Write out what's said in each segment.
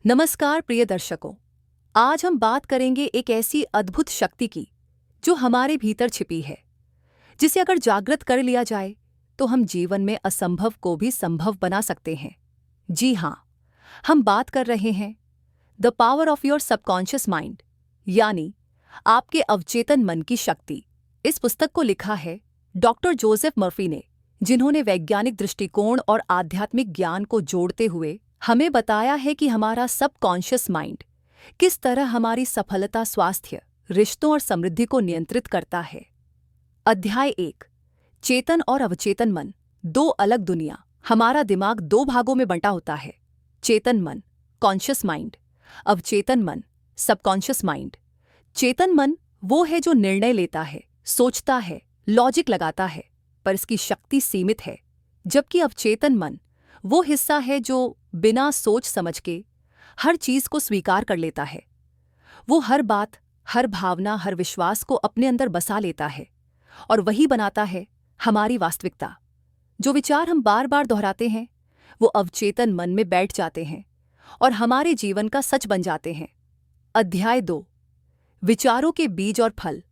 नमस्कार प्रिय दर्शकों। आज हम बात करेंगे एक ऐसी अद्भुत शक्ति की जो हमारे भीतर छिपी है, जिसे अगर जागृत कर लिया जाए तो हम जीवन में असंभव को भी संभव बना सकते हैं। जी हाँ, हम बात कर रहे हैं the power of your subconscious mind, यानी आपके अवचेतन मन की शक्ति। इस पुस्तक को लिखा है डॉक्टर जोसेफ मर्फी ने, जिन्होंने वैज्ञानिक दृष्टिकोण और आध्यात्मिक ज्ञान को जोड़ते हुए हमें बताया है कि हमारा सबकॉन्शियस माइंड किस तरह हमारी सफलता, स्वास्थ्य, रिश्तों और समृद्धि को नियंत्रित करता है। अध्याय 1, चेतन और अवचेतन मन, दो अलग दुनिया। हमारा दिमाग दो भागों में बंटा होता है, चेतन मन कॉन्शियस माइंड, अवचेतन मन सबकॉन्शियस माइंड। चेतन मन वो है जो निर्णय लेता है, सोचता है, लॉजिक लगाता है, पर इसकी शक्ति सीमित है। जबकि अवचेतन मन वो हिस्सा है जो बिना सोच समझ के हर चीज को स्वीकार कर लेता है। वो हर बात, हर भावना, हर विश्वास को अपने अंदर बसा लेता है और वही बनाता है हमारी वास्तविकता। जो विचार हम बार बार दोहराते हैं वो अवचेतन मन में बैठ जाते हैं और हमारे जीवन का सच बन जाते हैं। अध्याय 2, विचारों के बीज और फल।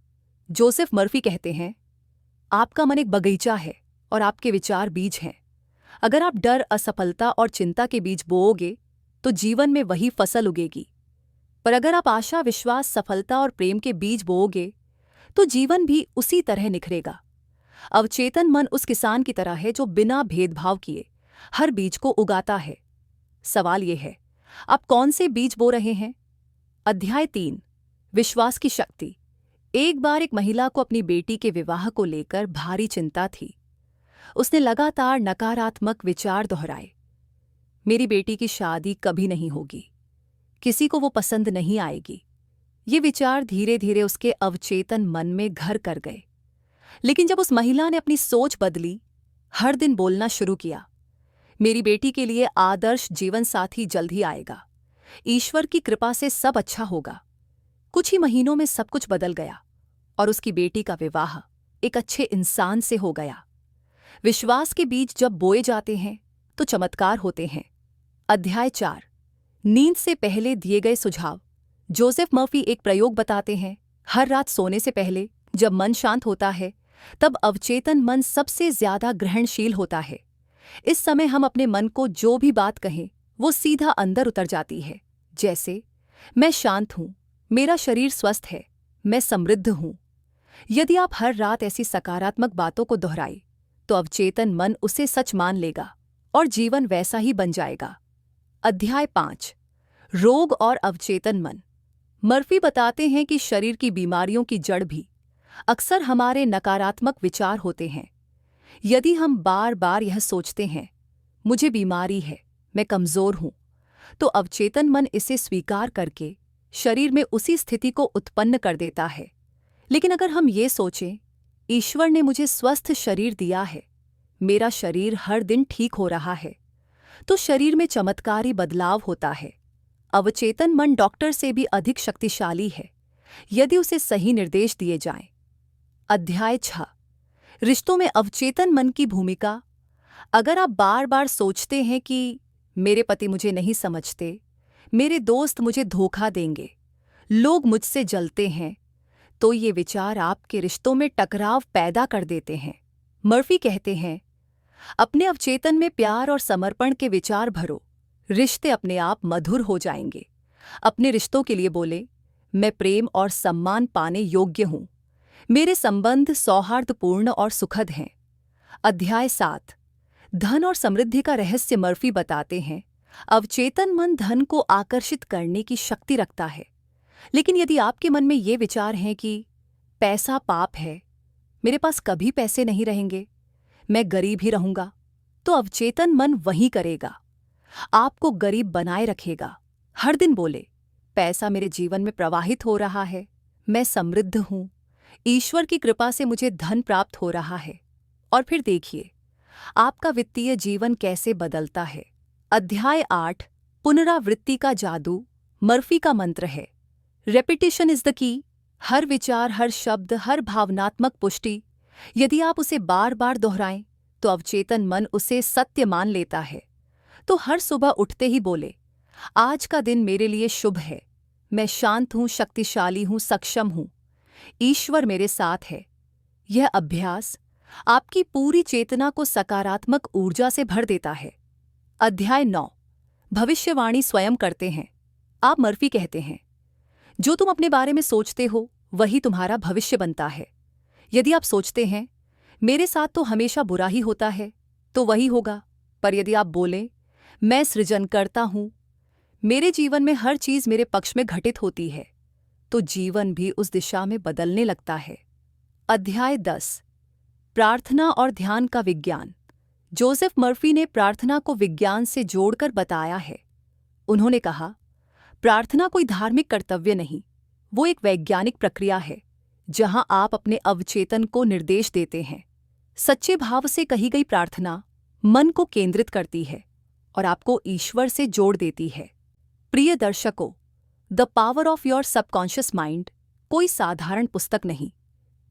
जोसेफ मर्फी कहते हैं, आपका मन एक बगीचा है और आपके विचार बीज हैं। अगर आप डर, असफलता और चिंता के बीज बोओगे तो जीवन में वही फसल उगेगी। पर अगर आप आशा, विश्वास, सफलता और प्रेम के बीज बोओगे तो जीवन भी उसी तरह निखरेगा। अवचेतन मन उस किसान की तरह है जो बिना भेदभाव किए हर बीज को उगाता है। सवाल यह है, आप कौन से बीज बो रहे हैं? अध्याय 3, विश्वास की शक्ति। एक बार एक महिला को अपनी बेटी के विवाह को लेकर भारी चिंता थी। उसने लगातार नकारात्मक विचार दोहराए। मेरी बेटी की शादी कभी नहीं होगी, किसी को वो पसंद नहीं आएगी। ये विचार धीरे धीरे उसके अवचेतन मन में घर कर गए। लेकिन जब उस महिला ने अपनी सोच बदली, हर दिन बोलना शुरू किया, मेरी बेटी के लिए आदर्श जीवन साथी जल्द ही आएगा, ईश्वर की कृपा से सब अच्छा होगा। कुछ ही महीनों में सब कुछ बदल गया और उसकी बेटी का विवाह एक अच्छे इंसान से हो गया। विश्वास के बीज जब बोए जाते हैं तो चमत्कार होते हैं। अध्याय 4, नींद से पहले दिए गए सुझाव। जोसेफ मर्फी एक प्रयोग बताते हैं। हर रात सोने से पहले जब मन शांत होता है तब अवचेतन मन सबसे ज्यादा ग्रहणशील होता है। इस समय हम अपने मन को जो भी बात कहें वो सीधा अंदर उतर जाती है। जैसे, मैं शांत हूं, मेरा शरीर स्वस्थ है, मैं समृद्ध हूं। यदि आप हर रात ऐसी सकारात्मक बातों को दोहराएं तो अवचेतन मन उसे सच मान लेगा और जीवन वैसा ही बन जाएगा। अध्याय 5, रोग और अवचेतन मन। मर्फी बताते हैं कि शरीर की बीमारियों की जड़ भी अक्सर हमारे नकारात्मक विचार होते हैं। यदि हम बार बार यह सोचते हैं, मुझे बीमारी है, मैं कमजोर हूं, तो अवचेतन मन इसे स्वीकार करके शरीर में उसी स्थिति को उत्पन्न कर देता है। लेकिन अगर हम ये सोचें, ईश्वर ने मुझे स्वस्थ शरीर दिया है, मेरा शरीर हर दिन ठीक हो रहा है, तो शरीर में चमत्कारी बदलाव होता है। अवचेतन मन डॉक्टर से भी अधिक शक्तिशाली है यदि उसे सही निर्देश दिए जाएं। अध्याय 6, रिश्तों में अवचेतन मन की भूमिका। अगर आप बार बार सोचते हैं कि मेरे पति मुझे नहीं समझते, मेरे दोस्त मुझे धोखा देंगे, लोग मुझसे जलते हैं, तो ये विचार आपके रिश्तों में टकराव पैदा कर देते हैं। मर्फी कहते हैं, अपने अवचेतन में प्यार और समर्पण के विचार भरो, रिश्ते अपने आप मधुर हो जाएंगे। अपने रिश्तों के लिए बोले, मैं प्रेम और सम्मान पाने योग्य हूं, मेरे संबंध सौहार्दपूर्ण और सुखद हैं। अध्याय 7, धन और समृद्धि का रहस्य। मर्फी बताते हैं, अवचेतन मन धन को आकर्षित करने की शक्ति रखता है। लेकिन यदि आपके मन में ये विचार हैं कि पैसा पाप है, मेरे पास कभी पैसे नहीं रहेंगे, मैं गरीब ही रहूंगा, तो अवचेतन मन वही करेगा, आपको गरीब बनाए रखेगा। हर दिन बोले, पैसा मेरे जीवन में प्रवाहित हो रहा है, मैं समृद्ध हूं, ईश्वर की कृपा से मुझे धन प्राप्त हो रहा है। और फिर देखिए आपका वित्तीय जीवन कैसे बदलता है। अध्याय 8, पुनरावृत्ति का जादू। मर्फी का मंत्र है, रेपिटेशन इज द की। हर विचार, हर शब्द, हर भावनात्मक पुष्टि यदि आप उसे बार बार दोहराएं तो अवचेतन मन उसे सत्य मान लेता है। तो हर सुबह उठते ही बोले, आज का दिन मेरे लिए शुभ है। मैं शांत हूँ, शक्तिशाली हूँ, सक्षम हूँ। ईश्वर मेरे साथ है। यह अभ्यास आपकी पूरी चेतना को सकारात्मक ऊर्जा से भर देता है। अध्याय 9। भविष्यवाणी स्वयं करते हैं। आप मर्फी कहते हैं, जो तुम अपने बारे में सोचते हो वही तुम्हारा भविष्य बनता है। यदि आप सोचते हैं मेरे साथ तो हमेशा बुरा ही होता है, तो वही होगा। पर यदि आप बोलें मैं सृजन करता हूँ, मेरे जीवन में हर चीज मेरे पक्ष में घटित होती है, तो जीवन भी उस दिशा में बदलने लगता है। अध्याय 10। प्रार्थना और ध्यान का विज्ञान। जोसेफ मर्फी ने प्रार्थना को विज्ञान से जोड़कर बताया है। उन्होंने कहा, प्रार्थना कोई धार्मिक कर्तव्य नहीं, वो एक वैज्ञानिक प्रक्रिया है जहां आप अपने अवचेतन को निर्देश देते हैं। सच्चे भाव से कही गई प्रार्थना मन को केंद्रित करती है और आपको ईश्वर से जोड़ देती है। प्रिय दर्शकों, the power of your subconscious mind कोई साधारण पुस्तक नहीं,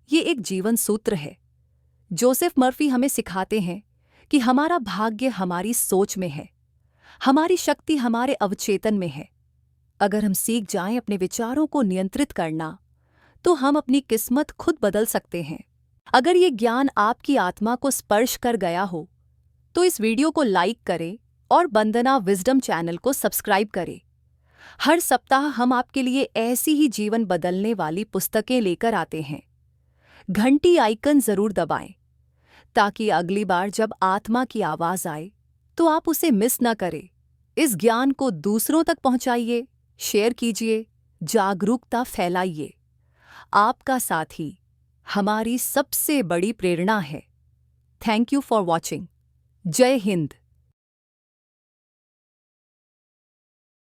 ये एक जीवन सूत्र है। जोसेफ मर्फी हमें सिखाते हैं कि हमारा भाग्य हमारी सोच में है, हमारी शक्ति हमारे अवचेतन में है। अगर हम सीख जाएं अपने विचारों को नियंत्रित करना, तो हम अपनी किस्मत खुद बदल सकते हैं। अगर ये ज्ञान आपकी आत्मा को स्पर्श कर गया हो, तो इस वीडियो को लाइक करें और वंदना विजडम चैनल को सब्सक्राइब करें। हर सप्ताह हम आपके लिए ऐसी ही जीवन बदलने वाली पुस्तकें लेकर आते हैं। घंटी आइकन जरूर दबाएं, ताकि अगली बार जब आत्मा की आवाज आए तो आप उसे मिस न करें। इस ज्ञान को दूसरों तक पहुंचाइए, शेयर कीजिए, जागरूकता फैलाइए। आपका साथी हमारी सबसे बड़ी प्रेरणा है। Thank you for watching. जय हिंद।